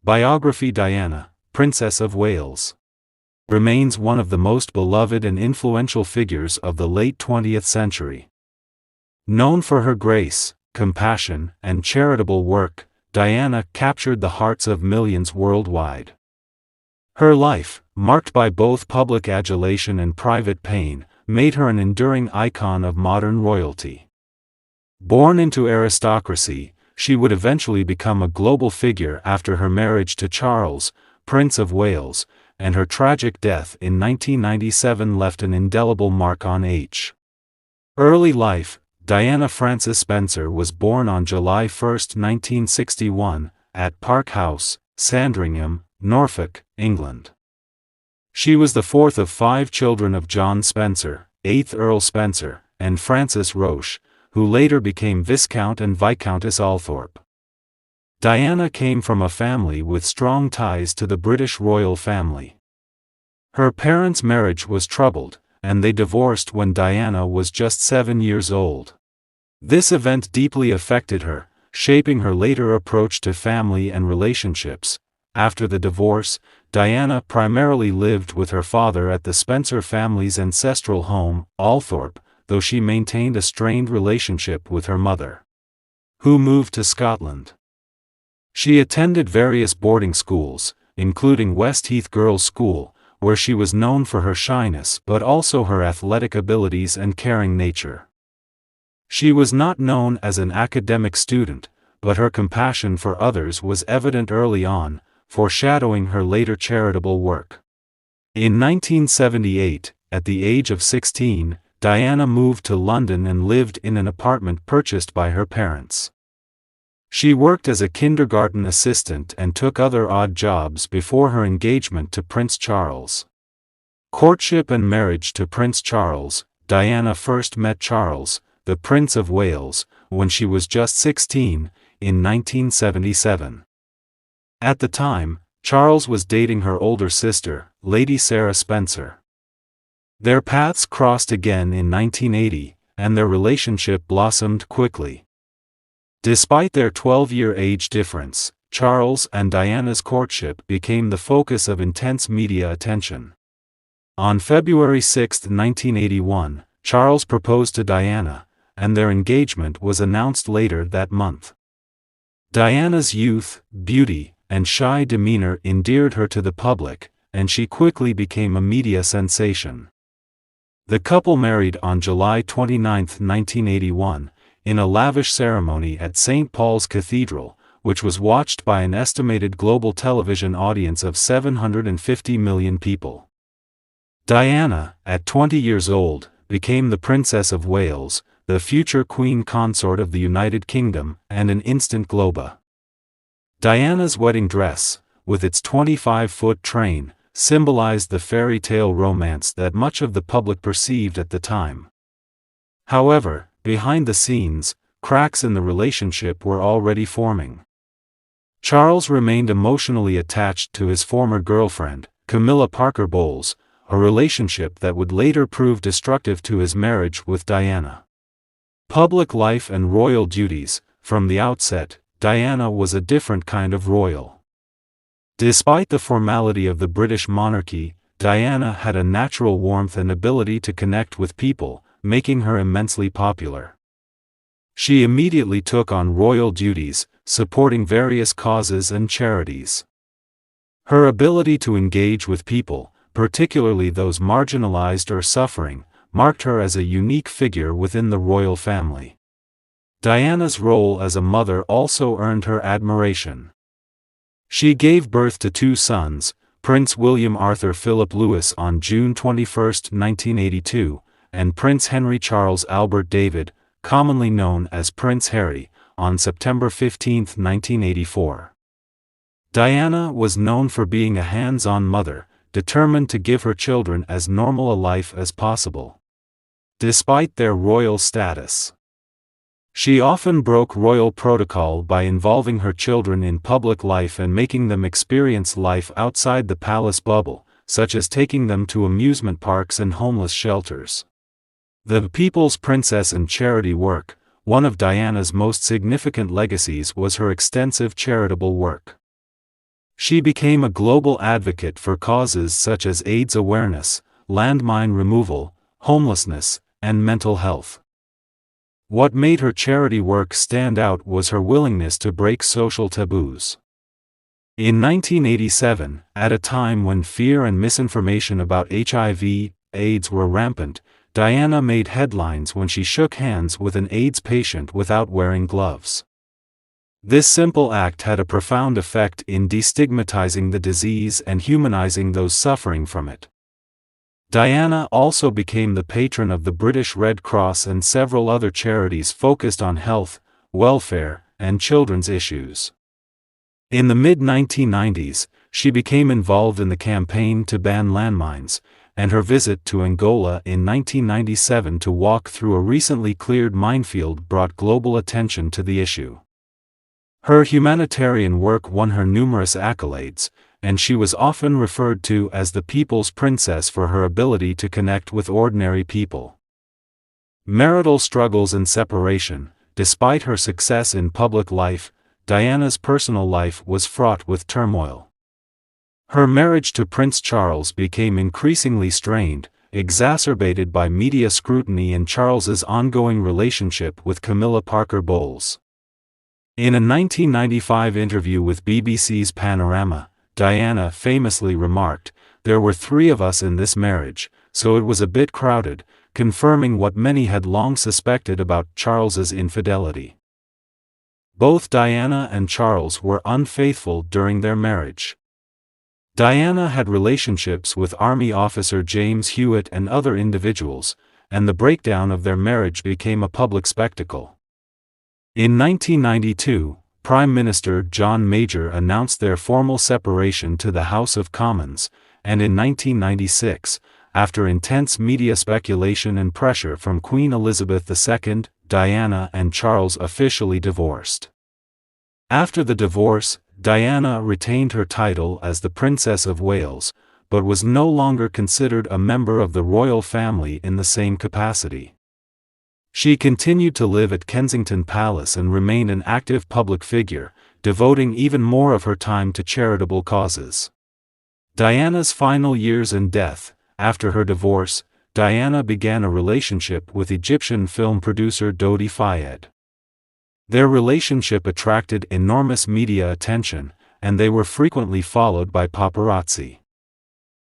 Biography. Diana, Princess of Wales, remains one of the most beloved and influential figures of the late 20th century. Known for her grace, compassion, and charitable work, Diana captured the hearts of millions worldwide. Her life, marked by both public adulation and private pain, made her an enduring icon of modern royalty. Born into aristocracy, she would eventually become a global figure after her marriage to Charles, Prince of Wales, and her tragic death in 1997 left an indelible mark on H. Early life. Diana Frances Spencer was born on July 1, 1961, at Park House, Sandringham, Norfolk, England. She was the fourth of 5 children of John Spencer, 8th Earl Spencer, and Frances Roche, who later became Viscount and Viscountess Althorpe. Diana came from a family with strong ties to the British royal family. Her parents' marriage was troubled, and they divorced when Diana was just 7 years old. This event deeply affected her, shaping her later approach to family and relationships. After the divorce, Diana primarily lived with her father at the Spencer family's ancestral home, Althorpe, though she maintained a strained relationship with her mother, who moved to Scotland. She attended various boarding schools, including Westheath Girls' School, where she was known for her shyness but also her athletic abilities and caring nature. She was not known as an academic student, but her compassion for others was evident early on, foreshadowing her later charitable work. In 1978, at the age of 16, Diana moved to London and lived in an apartment purchased by her parents. She worked as a kindergarten assistant and took other odd jobs before her engagement to Prince Charles. Courtship and marriage to Prince Charles. Diana first met Charles, the Prince of Wales, when she was just 16, in 1977. At the time, Charles was dating her older sister, Lady Sarah Spencer. Their paths crossed again in 1980, and their relationship blossomed quickly. Despite their 12-year age difference, Charles and Diana's courtship became the focus of intense media attention. On February 6, 1981, Charles proposed to Diana, and their engagement was announced later that month. Diana's youth, beauty, and shy demeanor endeared her to the public, and she quickly became a media sensation. The couple married on July 29, 1981, in a lavish ceremony at St. Paul's Cathedral, which was watched by an estimated global television audience of 750 million people. Diana, at 20 years old, became the Princess of Wales, the future Queen Consort of the United Kingdom, and an instant globa. Diana's wedding dress, with its 25-foot train, symbolized the fairy tale romance that much of the public perceived at the time. However, behind the scenes, cracks in the relationship were already forming. Charles remained emotionally attached to his former girlfriend, Camilla Parker Bowles, a relationship that would later prove destructive to his marriage with Diana. Public life and royal duties. From the outset, Diana was a different kind of royal. Despite the formality of the British monarchy, Diana had a natural warmth and ability to connect with people, making her immensely popular. She immediately took on royal duties, supporting various causes and charities. Her ability to engage with people, particularly those marginalized or suffering, marked her as a unique figure within the royal family. Diana's role as a mother also earned her admiration. She gave birth to 2 sons, Prince William Arthur Philip Louis on June 21, 1982, and Prince Henry Charles Albert David, commonly known as Prince Harry, on September 15, 1984. Diana was known for being a hands-on mother, determined to give her children as normal a life as possible. Despite their royal status, she often broke royal protocol by involving her children in public life and making them experience life outside the palace bubble, such as taking them to amusement parks and homeless shelters. The People's Princess and charity work. One of Diana's most significant legacies was her extensive charitable work. She became a global advocate for causes such as AIDS awareness, landmine removal, homelessness, and mental health. What made her charity work stand out was her willingness to break social taboos. In 1987, at a time when fear and misinformation about HIV/AIDS were rampant, Diana made headlines when she shook hands with an AIDS patient without wearing gloves. This simple act had a profound effect in destigmatizing the disease and humanizing those suffering from it. Diana also became the patron of the British Red Cross and several other charities focused on health, welfare, and children's issues. In the mid-1990s, she became involved in the campaign to ban landmines, and her visit to Angola in 1997 to walk through a recently cleared minefield brought global attention to the issue. Her humanitarian work won her numerous accolades, and she was often referred to as the People's Princess for her ability to connect with ordinary people. Marital struggles and separation. Despite her success in public life, Diana's personal life was fraught with turmoil. Her marriage to Prince Charles became increasingly strained, exacerbated by media scrutiny and Charles's ongoing relationship with Camilla Parker Bowles. In a 1995 interview with BBC's Panorama, Diana famously remarked, "There were 3 of us in this marriage, so it was a bit crowded," confirming what many had long suspected about Charles's infidelity. Both Diana and Charles were unfaithful during their marriage. Diana had relationships with Army officer James Hewitt and other individuals, and the breakdown of their marriage became a public spectacle. In 1992, Prime Minister John Major announced their formal separation to the House of Commons, and in 1996, after intense media speculation and pressure from Queen Elizabeth II, Diana and Charles officially divorced. After the divorce, Diana retained her title as the Princess of Wales, but was no longer considered a member of the royal family in the same capacity. She continued to live at Kensington Palace and remained an active public figure, devoting even more of her time to charitable causes. Diana's final years and death. After her divorce, Diana began a relationship with Egyptian film producer Dodi Fayed. Their relationship attracted enormous media attention, and they were frequently followed by paparazzi.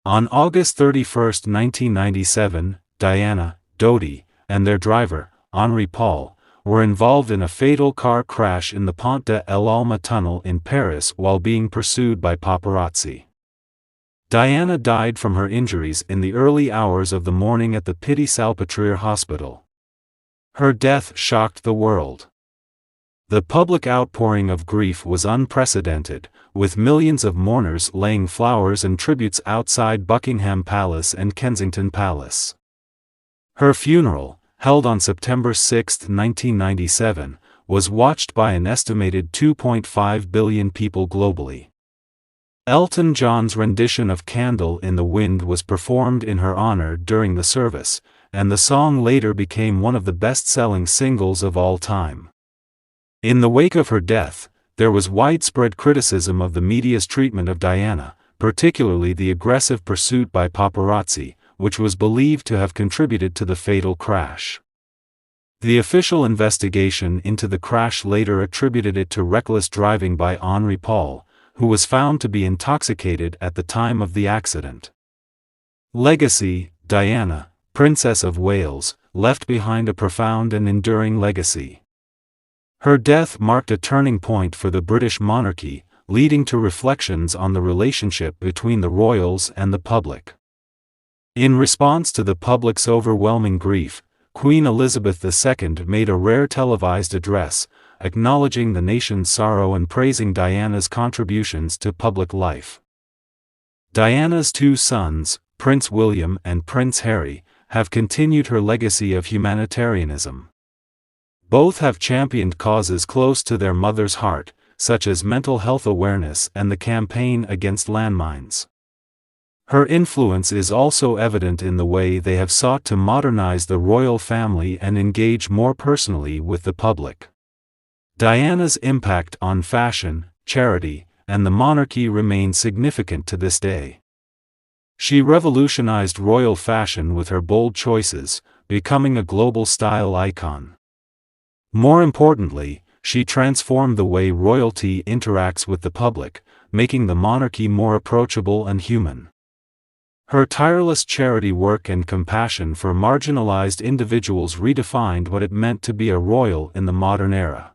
On August 31, 1997, Diana, Dodi, and their driver, Henri Paul, were involved in a fatal car crash in the Pont de l'Alma tunnel in Paris while being pursued by paparazzi. Diana died from her injuries in the early hours of the morning at the Piti-Salpêtrière hospital. Her death shocked the world. The public outpouring of grief was unprecedented, with millions of mourners laying flowers and tributes outside Buckingham Palace and Kensington Palace. Her funeral, held on September 6, 1997, was watched by an estimated 2.5 billion people globally. Elton John's rendition of Candle in the Wind was performed in her honor during the service, and the song later became one of the best-selling singles of all time. In the wake of her death, there was widespread criticism of the media's treatment of Diana, particularly the aggressive pursuit by paparazzi, which was believed to have contributed to the fatal crash. The official investigation into the crash later attributed it to reckless driving by Henri Paul, who was found to be intoxicated at the time of the accident. Legacy. Diana, Princess of Wales, left behind a profound and enduring legacy. Her death marked a turning point for the British monarchy, leading to reflections on the relationship between the royals and the public. In response to the public's overwhelming grief, Queen Elizabeth II made a rare televised address, acknowledging the nation's sorrow and praising Diana's contributions to public life. Diana's 2 sons, Prince William and Prince Harry, have continued her legacy of humanitarianism. Both have championed causes close to their mother's heart, such as mental health awareness and the campaign against landmines. Her influence is also evident in the way they have sought to modernize the royal family and engage more personally with the public. Diana's impact on fashion, charity, and the monarchy remains significant to this day. She revolutionized royal fashion with her bold choices, becoming a global style icon. More importantly, she transformed the way royalty interacts with the public, making the monarchy more approachable and human. Her tireless charity work and compassion for marginalized individuals redefined what it meant to be a royal in the modern era.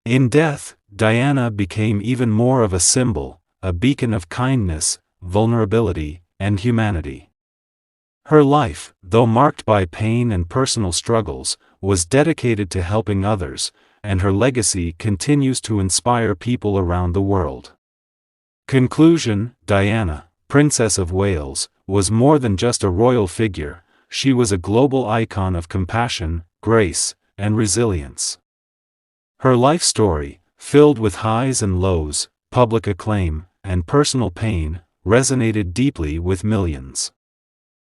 In death, Diana became even more of a symbol, a beacon of kindness, vulnerability, and humanity. Her life, though marked by pain and personal struggles, was dedicated to helping others, and her legacy continues to inspire people around the world. Conclusion: Diana, Princess of Wales, was more than just a royal figure. She was a global icon of compassion, grace, and resilience. Her life story, filled with highs and lows, public acclaim, and personal pain, resonated deeply with millions.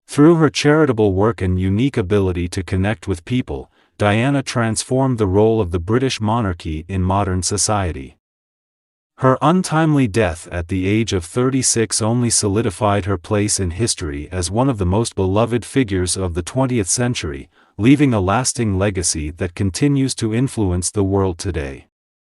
Through her charitable work and unique ability to connect with people, Diana transformed the role of the British monarchy in modern society. Her untimely death at the age of 36 only solidified her place in history as one of the most beloved figures of the 20th century, leaving a lasting legacy that continues to influence the world today.